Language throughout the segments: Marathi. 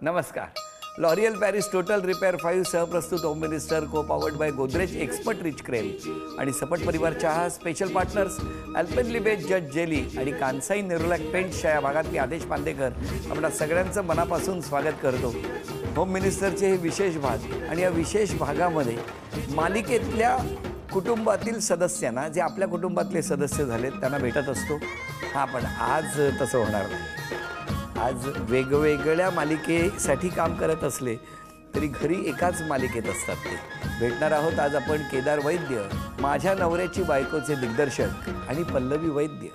नमस्कार. लॉरियल पॅरिस टोटल रिपेअर 5 सहप्रस्तुत Home Minister co powered by Godrej Expert Rich Creme आणि सपट परिवार चहा special partners Alpenliebe Juzt Jelly आणि कांसाई नेरोलॅक पेंट्सच्या या भागातली आदेश पांदेकर आपल्या सगळ्यांचं मनापासून स्वागत करतो. होम मिनिस्टरचे हे विशेष भाग आणि या विशेष भागामध्ये मालिकेतल्या कुटुंबातील सदस्यांना जे आपल्या कुटुंबातले सदस्य झालेत त्यांना भेटत असतो. हां, पण आज तसं होणार नाही. आज वेगवेगळ्या मालिकेसाठी काम करत असले तरी घरी एकाच मालिकेत असतात ते. भेटणार आहोत आज आपण केदार वैद्य, माझ्या नवऱ्याची बायकोचे दिग्दर्शक, आणि पल्लवी वैद्य,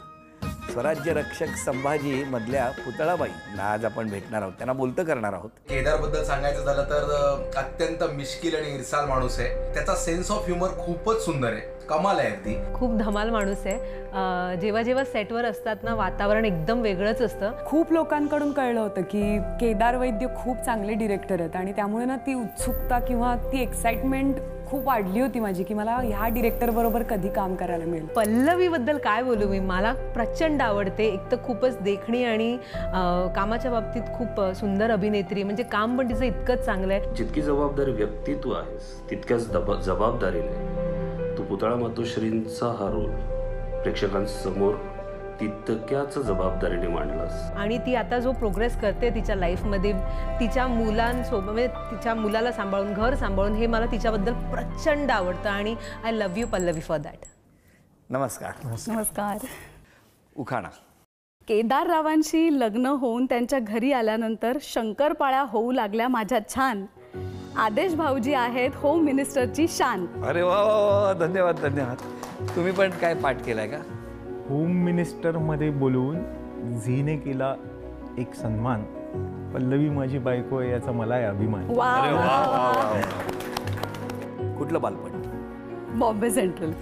स्वराज्य रक्षक संभाजी मधल्या पुतळाबाई आज आपण भेटणार आहोत. त्यांना बोलतं करणार आहोत. केदारबद्दल सांगायचं झालं तर अत्यंत मिश्किल आणि इरसाल माणूस आहे. त्याचा सेन्स ऑफ ह्युमर खूपच सुंदर आहे, कमाल आहे. अगदी खूप धमाल माणूस आहे. जेव्हा जेव्हा सेटवर असतात ना, वातावरण एकदम वेगळंच असतं. खूप लोकांकडून कळलं होतं की केदार वैद्य खूप चांगले डिरेक्टर आहेत आणि त्यामुळे ना ती उत्सुकता किंवा ती एक्साइटमेंट खूप वाढली होती माझी की मला ह्या डिरेक्टर बरोबर कधी काम करायला मिळेल. पल्लवीबद्दल काय बोलू मी, मला प्रचंड आवडते. एक तर खूपच देखणी आणि कामाच्या बाबतीत खूप सुंदर अभिनेत्री. म्हणजे काम पण तिचं इतकंच चांगलं आहे. जितकी जबाबदारी व्यक्तित्व आहेस तितक्याच जबाबदारीने तू पुतळा मातोश्रींचा हा रोल प्रेक्षकांसमोर तितक्याच जबाबदारीने मांडलास. आणि ती आता जो प्रोग्रेस करते तिच्या लाईफमध्ये, तिच्या मुलांसोबत, म्हणजे तिच्या मुलाला सांभाळून, घर सांभाळून, हे मला तिच्याबद्दल प्रचंड आवडतं. आणि I love you Pallavi for that. नमस्कार. नमस्कार. उखाणा. केदार रावांशी लग्न होऊन त्यांच्या घरी आल्यानंतर शंकरपाळ्या होऊ लागल्या माझ्या छान. आदेश भाऊजी आहेत होम मिनिस्टरची शान. अरे वा वा वा, धन्यवाद धन्यवाद. तुम्ही पण काय पाठ केलाय का? होम मिनिस्टरमध्ये बोलवून झीने केला एक सन्मान. पल्लवी माझी बायको आहे याचा मला आहे अभिमान. अरे वा वा वा. कुठलं बालपण? बॉम्बे सेंट्रल.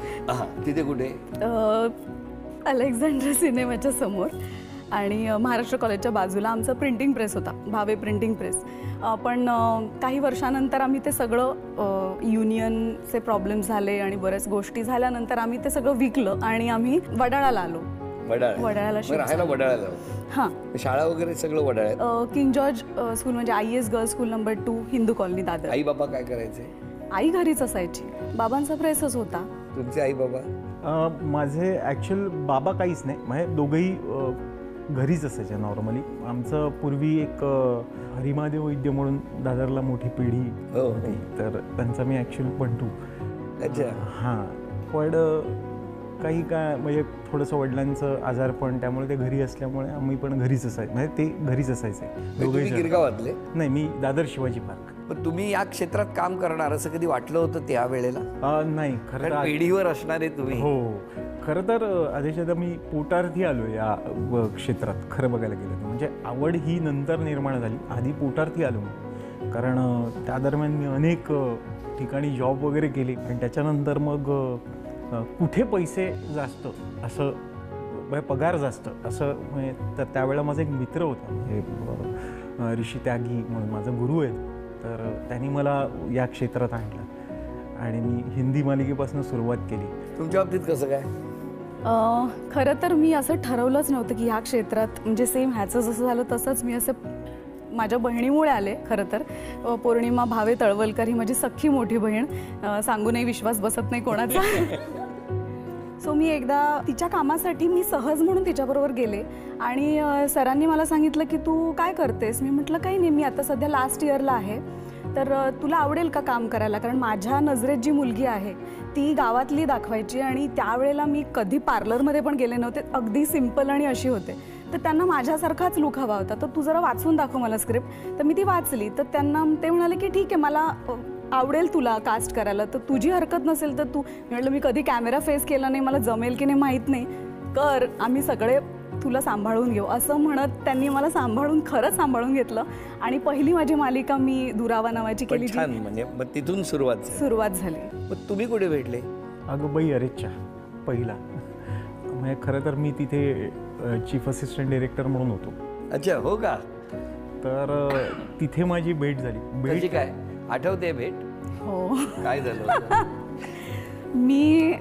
तिथे कुठे? अलेक्झांडर सिनेमाच्या समोर. आणि महाराष्ट्र कॉलेजच्या बाजूला आमचा प्रिंटिंग प्रेस होता, भावे प्रिंटिंग प्रेस. पण काही वर्षानंतर आम्ही ते सगळं, युनियनचे प्रॉब्लेम झाले आणि बऱ्याच गोष्टी झाल्यानंतर आम्ही ते सगळं विकलं आणि आम्ही वडाळ्याला आलो. वडाळ्याला राहायला वडाळ्याला? हां. शाळा वगैरे सगळं वडाळ्यात? किंग जॉर्ज स्कूल, म्हणजे IAS girls school number 2, Hindu colony, Dadar. आई बाबा काय करायचे? आई घरीच असायची, बाबांचा प्रेसच होता. तुमचे आई बाबा? माझे ॲक्च्युअल बाबा काहीच नाही, म्हणजे दोघंही घरीच असायचे नॉर्मली. आमचं पूर्वी एक हरिमादेव वैद्य म्हणून दादरला मोठी पिढी होती, तर त्यांचा मी ॲक्च्युअल पंटू. अच्छा. हां, पण काही काय म्हणजे थोडंसं वडिलांचं आजारपण, त्यामुळे ते घरी असल्यामुळे आम्ही पण घरीच असायचं, म्हणजे ते घरीच असायचे. तुम्ही गिरगावातले? नाही, मी दादर शिवाजी पार्क. पण तुम्ही या क्षेत्रात काम करणार असं कधी वाटलं होतं त्या वेळेला? नाही, खरं पिढीवर असणारे तुम्ही. हो, खरं तर आदेशात मी पोटार्थी आलो या क्षेत्रात. खरं बघायला गेलं तर म्हणजे आवड ही नंतर निर्माण झाली, आधी पोटार्थी आलो मी. कारण त्या दरम्यान मी अनेक ठिकाणी जॉब वगैरे केले आणि त्याच्यानंतर मग कुठे पैसे जास्त असं, पगार जास्त असं, म्हणजे तर त्यावेळेला माझा एक मित्र होता, म्हणजे ऋषी त्यागी म्हणून माझा गुरु आहे. तर त्यांनी मला या क्षेत्रात आणलं आणि मी हिंदी मालिकेपासून सुरुवात केली. तुमच्या बाबतीत कसं काय? खरं तर मी असं ठरवलंच नव्हतं की ह्या क्षेत्रात, म्हणजे सेम ह्याचं जसं झालं तसंच मी असं माझ्या बहिणीमुळे आले. खरं तर पौर्णिमा भावे तळवलकर ही माझी सख्खी मोठी बहीण, सांगूनही विश्वास बसत नाही कोणाचा. सो मी एकदा तिच्या कामासाठी मी सहज म्हणून तिच्याबरोबर गेले आणि सरांनी मला सांगितलं की तू काय करतेस? मी म्हटलं काही नाही, मी आता सध्या लास्ट इयरला आहे, तर तुला आवडेल का काम करायला? कारण माझ्या नजरेत जी मुलगी आहे ती गावातली दाखवायची आणि त्यावेळेला मी कधी पार्लरमध्ये पण गेले नव्हते, अगदी सिम्पल आणि अशी होते. तर त्यांना माझ्यासारखाच लुक हवा होता, तर तू जरा वाचून दाखव मला स्क्रिप्ट. तर मी ती वाचली, तर त्यांना ते म्हणाले की ठीक आहे, मला आवडेल तुला कास्ट करायला, तर तुझी हरकत नसेल तर तू. म्हटलं मी कधी कॅमेरा फेस केला नाही, मला जमेल की नाही माहीत नाही, कर, आम्ही सगळे तुला सांभाळून घेऊ, असं म्हणत त्यांनी मला खरंच सांभाळून घेतलं. आणि पहिली माझी मालिका मी दुरावा नावाची केली. म्हणजे तिथून सुरुवात झाली. मग तुम्ही कुठे भेटले? अगं बाई अरेच्या पहिला, म्हणजे खरं तर मी तिथे चीफ असिस्टंट डिरेक्टर म्हणून होतो. अच्छा, हो का? तर तिथे माझी भेट झाली. भेट काय आठवते? भेट हो. काय झालं? मी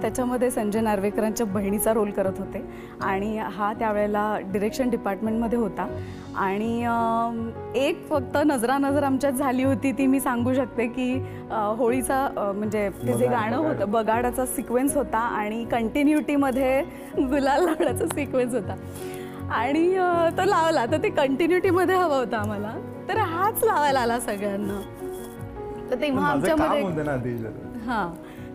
त्याच्यामध्ये संजय नार्वेकरांच्या बहिणीचा रोल करत होते आणि हा त्यावेळेला डिरेक्शन डिपार्टमेंटमध्ये होता आणि एक फक्त नजरा नजर आमच्यात झाली होती, ती मी सांगू शकते की होळीचा म्हणजे ते जे गाणं होतं बगाडाचा सिक्वेन्स होता आणि कंटिन्युटीमध्ये गुलाल लावण्याचा सिक्वेन्स होता आणि तो लावला, तर ते कंटिन्युटीमध्ये हवा होता आम्हाला, तर हाच लावायला आला सगळ्यांना. तर तेव्हा आमच्यामध्ये हां,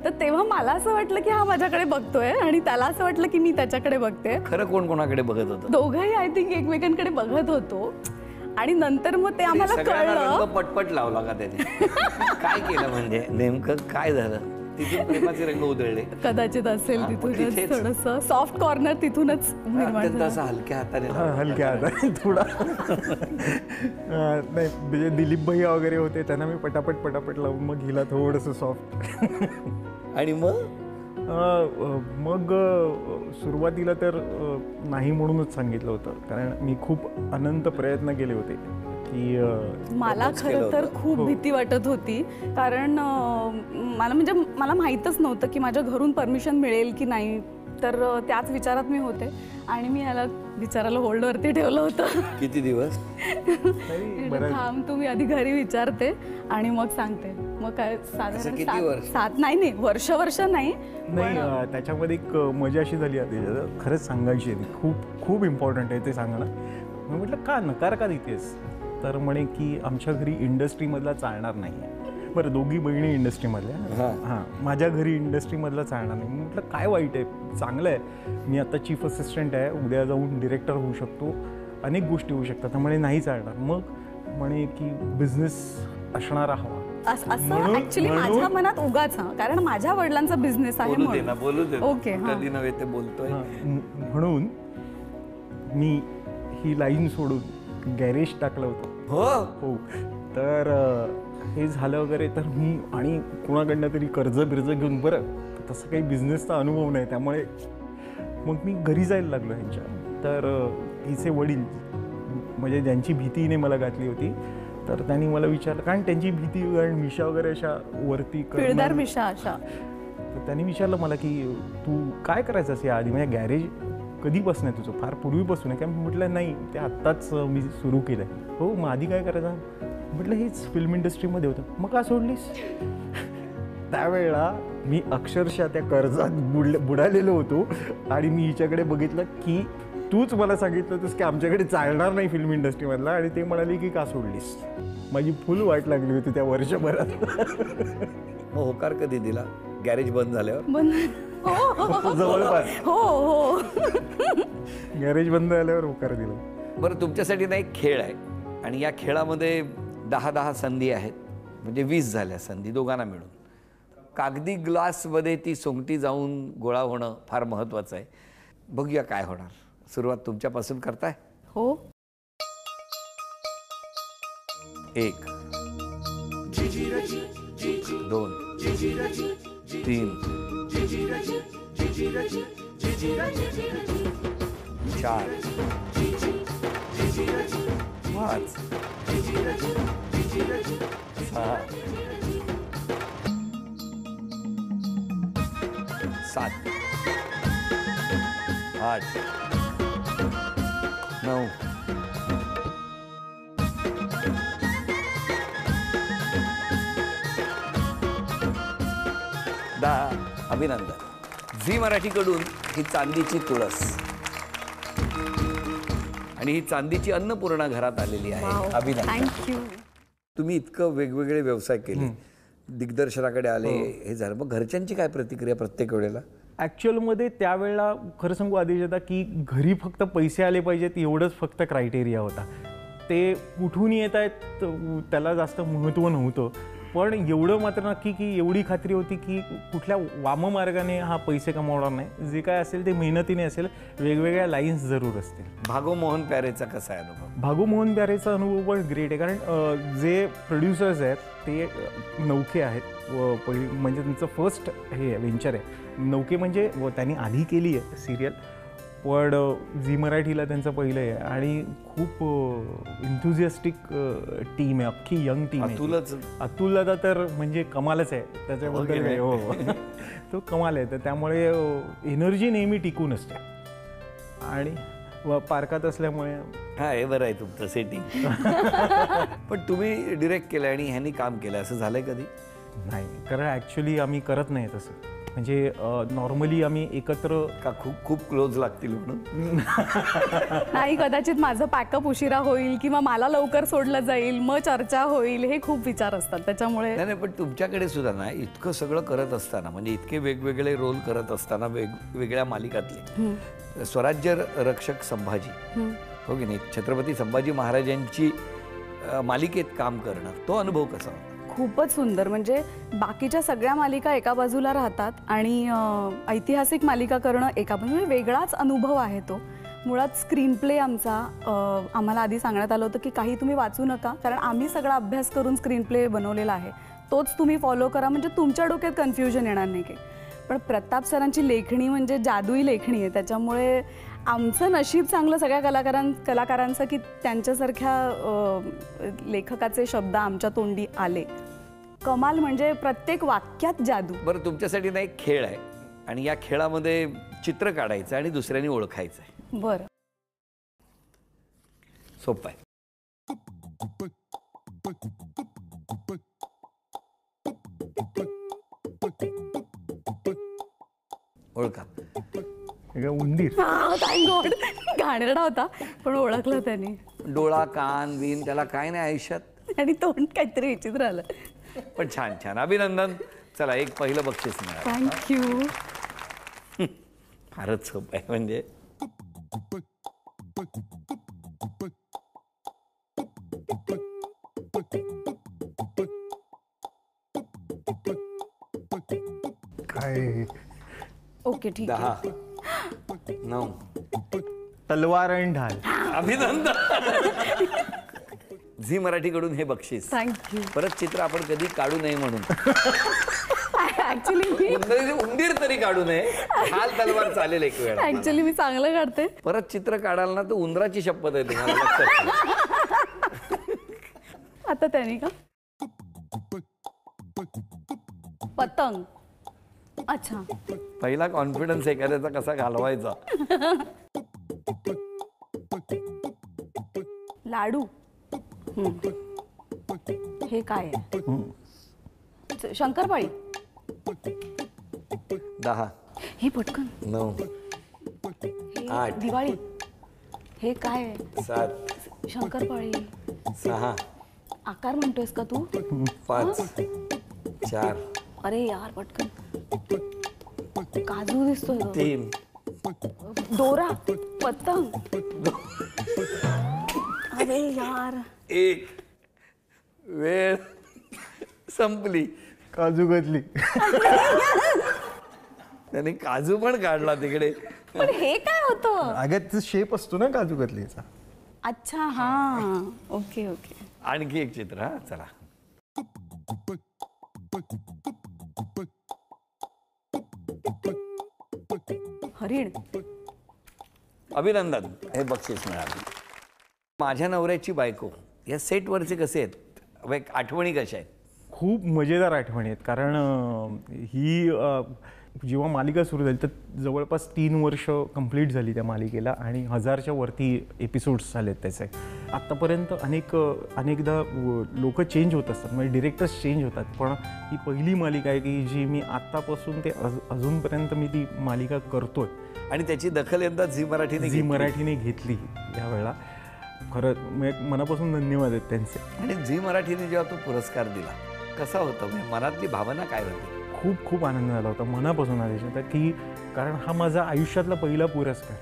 तर तेव्हा मला असं वाटलं की हा माझ्याकडे बघतोय आणि त्याला असं वाटलं की मी त्याच्याकडे बघते. खरं कोण कोणाकडे बघत होतं? दोघंही आय थिंक एकमेकांकडे बघत होतो आणि नंतर मग ते आम्हाला कळलं. पटपट लावला का त्याने? काय केलं म्हणजे नेमकं काय झालं? तिथून प्रेमाचे रंग उधळले कदाचित असेल, तिथूनच थोडंसं सॉफ्ट कॉर्नर तिथूनच निर्माण झालं. असं हलक्या हाताने हलक्या हाताने थोडा नाही म्हणजे दिलीप भैया वगैरे होते, त्यांना मी पटापट पटापट लावून मग हिला थोडंसं सॉफ्ट. आणि मग सुरुवातीला तर नाही म्हणूनच सांगितलं होतं, कारण मी खूप अनंत प्रयत्न केले होते की मला खरं तर खूप भीती वाटत होती, कारण मला माहीतच नव्हतं की माझ्या घरून परमिशन मिळेल की नाही, तर त्याच विचारात मी होते आणि मी याला विचारायला होल्डवरती ठेवलं होतं. किती दिवस? थांब, तुम्ही आधी घरी विचारते आणि मग सांगते. मग काय साधारण 7 नाही वर्ष नाही. त्याच्यामध्ये एक मजा अशी झाली आहे, खरंच सांगायची आहे, खूप खूप इम्पॉर्टंट आहे ते सांगणं. मी म्हटलं का नकार का देतेस? तर म्हणे की आमच्या घरी इंडस्ट्रीमधला चालणार नाही आहे. बरं, दोघी बहिणी इंडस्ट्रीमधल्या, हां, माझ्या घरी इंडस्ट्रीमधला चालणार नाही. म्हटलं काय वाईट आहे, चांगलं आहे, मी आता चीफ असिस्टंट आहे, उद्या जाऊन डिरेक्टर होऊ शकतो, अनेक गोष्टी होऊ शकतात. तर म्हणे नाही चालणार. मग म्हणे की बिझनेस असणारा हवा. असं ऍक्च्युली माझ्या मनात उगाच, कारण माझ्या वडिलांचा बिझनेस आहे म्हणून. ओके, ते बोलतोय म्हणून मी ही लाईन सोडून गॅरेज टाकलं होतं. हो, तर हे झालं वगैरे, तर मी आणि कोणाकडनं तरी कर्ज घेऊन, बरं तसं काही बिझनेसचा अनुभव नाही, त्यामुळे मग मी घरी जायला लागलो ह्यांच्या. तर हिचे वडील म्हणजे ज्यांची भीतीने मला घातली होती, तर त्यांनी मला विचारलं, कारण त्यांची भीती कारण मिशा वगैरे अशा वरती पिळदार मिशा अशा, तर त्यांनी विचारलं मला की तू काय करायचं या आधी, म्हणजे गॅरेज कधीपासून आहे तुझं? फार पूर्वीपासून आहे का? मी म्हटलं नाही, ते आत्ताच मी सुरू केलं आहे. हो, मग आधी काय करायचं? म्हटलं हेच फिल्म इंडस्ट्रीमध्ये होतं. मग का सोडलीस? त्यावेळेला मी अक्षरशः त्या कर्जात बुडालेलो होतो आणि मी हिच्याकडे बघितलं की तूच मला सांगितलं होतंस की आमच्याकडे चालणार नाही फिल्म इंडस्ट्रीमधला, आणि ते म्हणाले की का सोडलीस? माझी फुल वाट लागली होती त्या वर्षभरात. मग होकार कधी दिला? गॅरेज बंद झाल्यावर? जवळपास हो गॅरेज बंद झाल्यावर होकार दिला. बरं, तुमच्यासाठी ना एक खेळ आहे आणि या खेळामध्ये 10 संधी आहेत, म्हणजे 20 झाल्या संधी दोघांना मिळून. कागदी ग्लासमध्ये ती सोंगटी जाऊन गोळा होणं फार महत्त्वाचं आहे. बघूया काय होणार. सुरुवात तुमच्यापासून करताय? हो. 1 2 3 4 5 6 7 8 9 10. अभिनंदन. झी मराठीकडून ही चांदीची तुळस आणि ही चांदीची अन्नपूर्णा घरात आलेली आहे. अभिनंदन. थँक्यू. तुम्ही इतकं वेगवेगळे व्यवसाय केले, दिग्दर्शनाकडे आले, हे झालं, मग घरच्यांची काय प्रतिक्रिया प्रत्येक वेळेला? ॲक्च्युअलमध्ये त्यावेळेला खरं सांगू आदेशदा की घरी फक्त पैसे आले पाहिजेत एवढंच फक्त क्रायटेरिया होता. ते कुठून येत आहेत त्याला जास्त महत्त्व नव्हतं, पण एवढं मात्र नक्की की एवढी खात्री होती की कुठल्या वाममार्गाने हा पैसे कमावणार नाही, जे काय असेल ते मेहनतीने असेल, वेगवेगळ्या लाईन्स जरूर असतील. भागो मोहन प्यारेचा कसा आहे अनुभव? भागो मोहन प्यारेचा अनुभव पण ग्रेट आहे, कारण जे प्रोड्युसर्स आहेत ते नौके आहेत. म्हणजे त्यांचं फर्स्ट हे व्हेंचर आहे नौके, म्हणजे त्यांनी आधी केली आहे सिरियल, पण झी मराठीला त्यांचं पहिलं आहे आणि खूप इंथुझियास्टिक टीम आहे, अख्खी यंग टीम आहे. अतुलला तर म्हणजे कमालच आहे त्याच्याबद्दल. हो, तो कमाल आहे. तर त्यामुळे एनर्जी नेहमी टिकून असते आणि पार्कात असल्यामुळे हा हे बरं आहे तुमचं सेटिंग. पण तुम्ही डिरेक्ट केलं आणि ह्यांनी काम केलं असं झालंय कधी? नाही, कारण ॲक्च्युली आम्ही करत नाही तसं. म्हणजे नॉर्मली आम्ही एकत्र का खूप खूप क्लोज लागतील म्हणून? नाही, कदाचित माझं पॅकअप उशिरा होईल किंवा मला लवकर सोडलं जाईल, मग चर्चा होईल, हे खूप विचार असतात. त्याच्यामुळे नाही, पण तुमच्याकडे सुद्धा ना इतकं सगळं करत असताना, म्हणजे इतके वेगवेगळे रोल करत असताना, वेगवेगळ्या मालिकातले स्वराज्य रक्षक संभाजी, हो की नाही, छत्रपती संभाजी महाराजांची मालिकेत काम करणं, तो अनुभव कसा होता? खूपच सुंदर. म्हणजे बाकीच्या सगळ्या मालिका एका बाजूला राहतात आणि ऐतिहासिक मालिका करणं एका बाजूला, वेगळाच अनुभव आहे तो. मुळात स्क्रीन प्ले आमचा आम्हाला आधी सांगण्यात आलं होतं की काही तुम्ही वाचू नका, कारण आम्ही सगळा अभ्यास करून स्क्रीन प्ले बनवलेला आहे, तोच तुम्ही फॉलो करा, म्हणजे तुमच्या डोक्यात कन्फ्युजन येणार नाही काही. पण प्रताप सरांची लेखणी म्हणजे जादुई लेखणी आहे. त्याच्यामुळे आमचं नशीब चांगलं सगळ्या कलाकारांचं की त्यांच्यासारख्या लेखकाचे शब्द आमच्या तोंडी आले. कमाल, म्हणजे प्रत्येक वाक्यात जादू. बरं, तुमच्यासाठी ना एक खेळ आहे आणि या खेळामध्ये चित्र काढायचं आणि दुसऱ्यांनी ओळखायचं आहे. बरं, सोपं आहे. ओळखा. उंदीर. Thank God. घाणेरडा होता पण ओळखलं त्यांनी. डोळा, कान, बिन, त्याला काय नाही आयुष्यात, आणि तोंड काहीतरी विचित्र आलं. पण छान छान, अभिनंदन. चला, एक पहिलं बक्षीस मिळालं. थँक्यू. फारच सोपं आहे म्हणजे. काय? ओके, ठीक 10, आहे. 9. तलवार आणि ढाल. अभिनंदन. झी मराठीकडून हे बक्षीस. थँक्यू. परत चित्र आपण कधी काढू नये म्हणून. ऍक्च्युली उंदीर तरी काढू नये, हाल तलवार चालेल एक वेळ. ऍक्च्युली मी चांगलं काढते. परत चित्र काढाल ना तर उंदराची शपथ आहे तुम्हाला, लक्षात ठेवा. आता त्यांनी का पतंग. अच्छा, पहिला कॉन्फिडन्स एखाद्याचा कसा घालवायचा. लाडू. हे काय आहे? शंकरपाळी. 10, हे पटकन. 9, हे 8. दिवाळी. हे काय आहे? 7, शंकरपाळी. 6, आकार म्हणतोयस का तू? 5, 4, अरे यार, पटकन. काजू दिसतोय ग. 3. दोरा. पतंग. अरे यार, 1. वेळ संपली. काजू घातली. त्याने काजू पण काढला तिकडे. पण हे काय होतं? अगं शेप असतो ना काजू घातलीचा. अच्छा, हा, ओके ओके. आणखी एक चित्र. हा, चला. हरिण. अभिनंदन, हे बक्षीस मिळालं. माझ्या नवऱ्याची बायको या सेटवरचे कसे आहेत, आठवणी कशा आहेत? खूप मजेदार आठवणी आहेत. कारण ही जेव्हा मालिका सुरू झाली तर जवळपास 3 वर्ष कंप्लीट झाली त्या मालिकेला आणि 1000च्या वरती एपिसोड्स झालेत त्याचे. आत्तापर्यंत अनेकदा लोक चेंज होत असतात, म्हणजे डिरेक्टर्स चेंज होतात, पण ही पहिली मालिका आहे की जी मी आत्तापासून ते अजूनपर्यंत मी ती मालिका करतोय. आणि त्याची दखल यंदा झी मराठीने घेतली यावेळेला. खरं मनापासून धन्यवाद आहेत त्यांचे. आणि झी मराठीने जेव्हा तो पुरस्कार दिला, कसा होता, म्हणजे मनातली भावना काय होती? खूप खूप आनंद झाला होता मनापासून आदेश होता की कारण हा माझा आयुष्यातला पहिला पुरस्कार.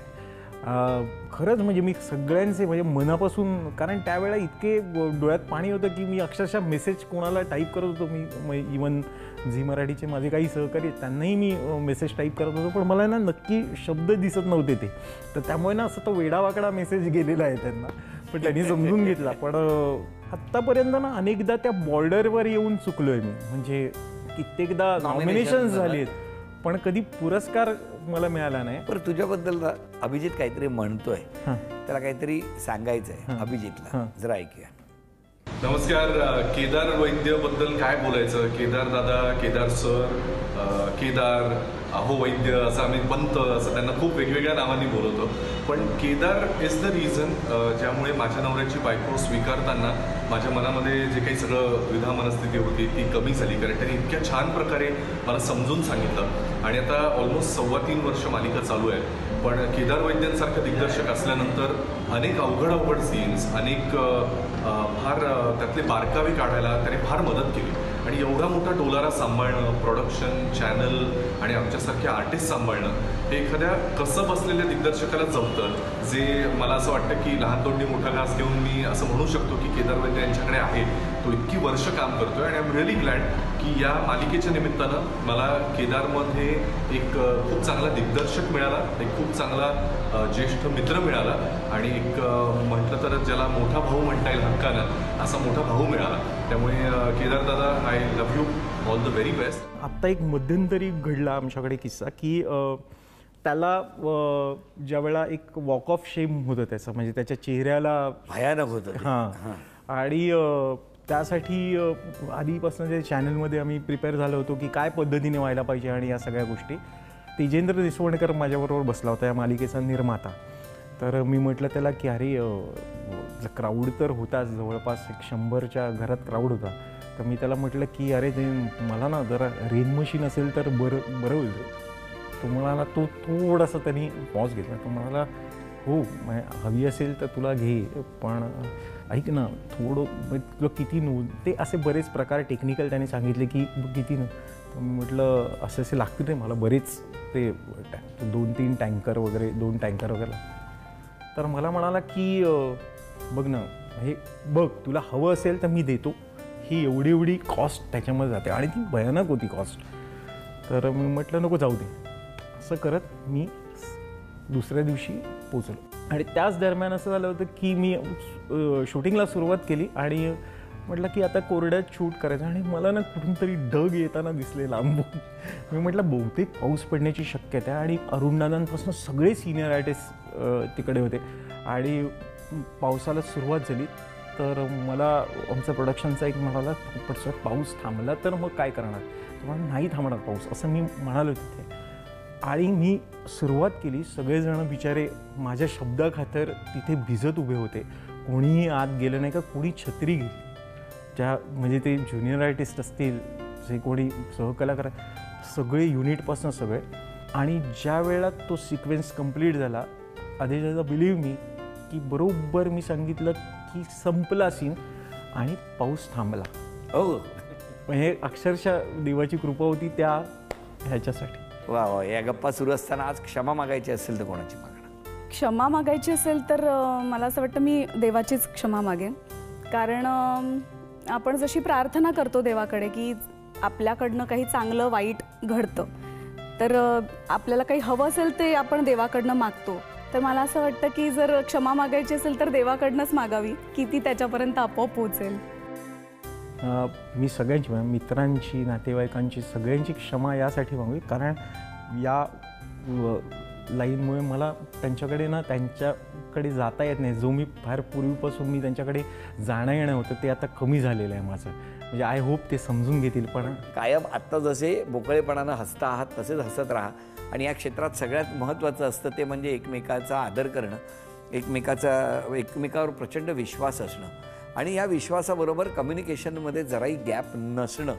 खरंच म्हणजे मी सगळ्यांचे म्हणजे मनापासून, कारण त्यावेळेला इतके डोळ्यात पाणी होतं की मी अक्षरशः मेसेज कोणाला टाईप करत होतो. मी इवन झी मराठीचे माझे काही सहकारी त्यांनाही मी मेसेज टाईप करत होतो, पण मला ना नक्की शब्द दिसत नव्हते ते. तर त्यामुळे ना असं तो वेडावाकडा मेसेज गेलेला आहे त्यांना, पण त्यांनी समजून घेतला. पण आत्तापर्यंत ना अनेकदा त्या बॉर्डरवर येऊन चुकलोय मी. म्हणजे कित्येकदा नॉमिनेशन्स झालेत पण कधी पुरस्कार मला मिळाला नाही. पण तुझ्याबद्दल अभिजित काहीतरी म्हणतोय, त्याला काहीतरी सांगायचंय अभिजितला, जरा ऐकूया. नमस्कार. केदार वैद्यबद्दल काय बोलायचं. केदार दादा, केदार सर, केदार, अहो वैद्य असं आम्ही पंत असं त्यांना खूप वेगवेगळ्या नावांनी बोलवतो. पण केदार इज द रिझन ज्यामुळे माझ्या नवऱ्याची बायको स्वीकारताना माझ्या मनामध्ये जे काही सगळं विधा मनस्थिती होती ती कमी झाली. कारण त्यांनी इतक्या छान प्रकारे मला समजून सांगितलं. आणि आता ऑलमोस्ट 3.25 वर्ष मालिका चालू आहे. पण केदार वैद्यांसारखं दिग्दर्शक असल्यानंतर अनेक अवघड सीन्स, अनेक फार त्यातले बारकावे काढायला त्याने फार मदत केली. आणि एवढा मोठा डोलारा सांभाळणं, प्रोडक्शन, चॅनल आणि आमच्यासारखे आर्टिस्ट सांभाळणं हे एखाद्या कसं बसलेल्या दिग्दर्शकाला जमतं. जे मला असं वाटतं की लहान तोंडी मोठा घास घेऊन मी असं म्हणू शकतो की केदार वैद्य यांच्याकडे आहे. तो इतकी वर्ष काम करतोय. आणि आय एम रिअली ग्लॅड की या मालिकेच्या निमित्तानं मला केदारमध्ये एक खूप चांगला दिग्दर्शक मिळाला, एक खूप चांगला ज्येष्ठ मित्र मिळाला आणि एक म्हटलं तर ज्याला मोठा भाऊ म्हणता येईल हक्कानं असा मोठा भाऊ मिळाला. त्यामुळे केदार दादा, I love you, all the very best. आत्ता एक मध्यंतरी घडला आमच्याकडे किस्सा की त्याला ज्यावेळेला एक वॉक ऑफ शेम होतं त्याचं, म्हणजे त्याच्या चेहऱ्याला भयानक होतं. हां. आणि त्यासाठी आधीपासून जे चॅनलमध्ये आम्ही प्रिपेअर झालो होतो की काय पद्धतीने व्हायला पाहिजे आणि या सगळ्या गोष्टी. तेजेंद्र देशवणकर माझ्याबरोबर बसला होता, या मालिकेचा निर्माता. तर मी म्हटलं त्याला की अरे क्राऊड तर होताच, जवळपास 100च्या घरात क्राऊड होता. तर मी त्याला म्हटलं की अरे ते मला ना जरा रेन मशीन असेल तर बरं होईल. तो म्हणाला, तो थोडासा त्यांनी पॉज घेतला. तो म्हणाला हो हवी असेल तर तुला घे, पण ऐक ना थोडं तुला किती ते असे बरेच प्रकार टेक्निकल त्याने सांगितले की किती न. तर मी म्हटलं असे लागतील रे मला बरेच, ते 2-3 टँकर वगैरे, 2 टँकर वगैरे. तर मला म्हणाला की बघ ना हे बघ तुला हवं असेल तर मी देतो, ही एवढी कॉस्ट त्याच्यामध्ये जाते आणि ती भयानक होती कॉस्ट. तर मी म्हटलं नको जाऊ दे. असं करत मी दुसऱ्या दिवशी पोचलो. आणि त्याच दरम्यान असं झालं होतं की मी शूटिंगला सुरुवात केली आणि म्हटलं की आता कोरड्यात शूट करायचं. आणि मला ना कुठून तरी ढग येताना दिसले लांबून. मी म्हटलं बहुतेक पाऊस पडण्याची शक्यता आहे. आणि अरुणदादांपासून सगळे सिनियर आर्टिस्ट तिकडे होते आणि पावसाला सुरुवात झाली. तर मला आमचा प्रोडक्शनचा एक म्हणाला पण सर पाऊस थांबला तर मग काय करणार. मला नाही थांबणार पाऊस असं मी म्हणालो तिथे. आणि मी सुरुवात केली. सगळेजण बिचारे माझ्या शब्दाखातर तिथे भिजत उभे होते. कोणीही आत गेलं नाही का, कोणी छत्री गेली. ज्या म्हणजे ते ज्युनियर आर्टिस्ट असतील, जे कोणी सहकलाकार, सगळे युनिटपासून सगळे. आणि ज्या वेळेला तो सिक्वेन्स कंप्लीट झाला, आधीचा बिलीव्ह मी की बरोबर मी सांगितलं की संपला सीन आणि पाऊस थांबला. हो, हे अक्षरशः देवाची कृपा होती त्या ह्याच्यासाठी. वा वा. या गप्पा सुरू असताना आज क्षमा मागायची असेल तर कोणाची मागणार? क्षमा मागायची असेल तर मला असं वाटतं मी देवाचीच क्षमा मागेन. कारण आपण जशी प्रार्थना करतो देवाकडे की आपल्याकडनं काही चांगलं वाईट घडतं, तर आपल्याला काही हवं असेल ते आपण देवाकडनं मागतो. तर मला असं वाटतं की जर क्षमा मागायची असेल तर देवाकडनंच मागावी, की ती त्याच्यापर्यंत आपोआप पोहोचेल. मी सगळ्यांची, मित्रांची, नातेवाईकांची, सगळ्यांची क्षमा यासाठी मागवी कारण या लाईनमुळे मला त्यांच्याकडे जाता येत नाही. जो मी फार पूर्वीपासून मी त्यांच्याकडे जाणं येणं होतं ते आता कमी झालेलं आहे माझं. म्हणजे आय होप ते समजून घेतील. पण कायम आत्ता जसे मोकळेपणानं हसता आहात तसेच हसत राहा. आणि या क्षेत्रात सगळ्यात महत्त्वाचं असतं ते म्हणजे एकमेकाचा आदर करणं, एकमेकावर प्रचंड विश्वास असणं आणि या विश्वासाबरोबर कम्युनिकेशनमध्ये जराही गॅप नसणं.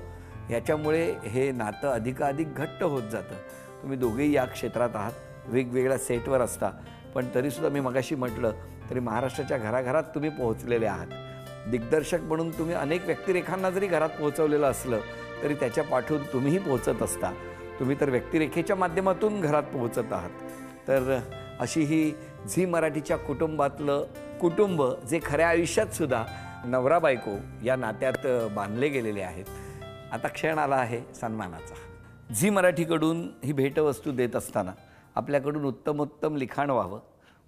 याच्यामुळे हे नातं अधिकाधिक घट्ट होत जातं. तुम्ही दोघेही या क्षेत्रात आहात, वेगवेगळ्या सेटवर असता, पण तरीसुद्धा मी मगाशी म्हटलं तरी महाराष्ट्राच्या घराघरात तुम्ही पोहोचलेले आहात. दिग्दर्शक म्हणून तुम्ही अनेक व्यक्तिरेखांना जरी घरात पोहोचवलेलं असलं तरी त्याच्या पाठून तुम्हीही पोहोचत असता. तुम्ही तर व्यक्तिरेखेच्या माध्यमातून घरात पोहोचत आहात. तर अशी ही झी मराठीच्या कुटुंबातलं कुटुंब जे खऱ्या आयुष्यातसुद्धा नवरा बायको या नात्यात बांधले गेलेले आहेत. आता क्षण आला आहे सन्मानाचा. झी मराठीकडून ही भेटवस्तू देत असताना आपल्याकडून उत्तमोत्तम लिखाण व्हावं,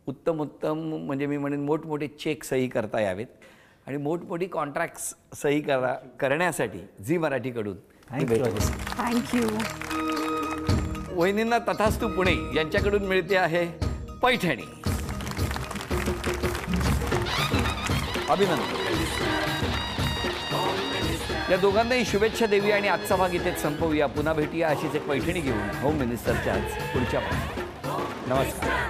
उत्तमोत्तम म्हणजे मी म्हणेन मोठमोठे चेक सही करता यावेत आणि मोठमोठी कॉन्ट्रॅक्ट्स सही करण्यासाठी झी मराठीकडून ही भेटवस्तू. थँक्यू. वहिनींना तथास्तू पुणे यांच्याकडून मिळते आहे पैठणी. अभिनंदन. या दोघांनाही शुभेच्छा देऊया आणि आजचा भाग इथेच संपवूया. पुन्हा भेटूया अशीच एक पैठणी घेऊन होम मिनिस्टरच्या पुढच्या भागात. नमस्कार.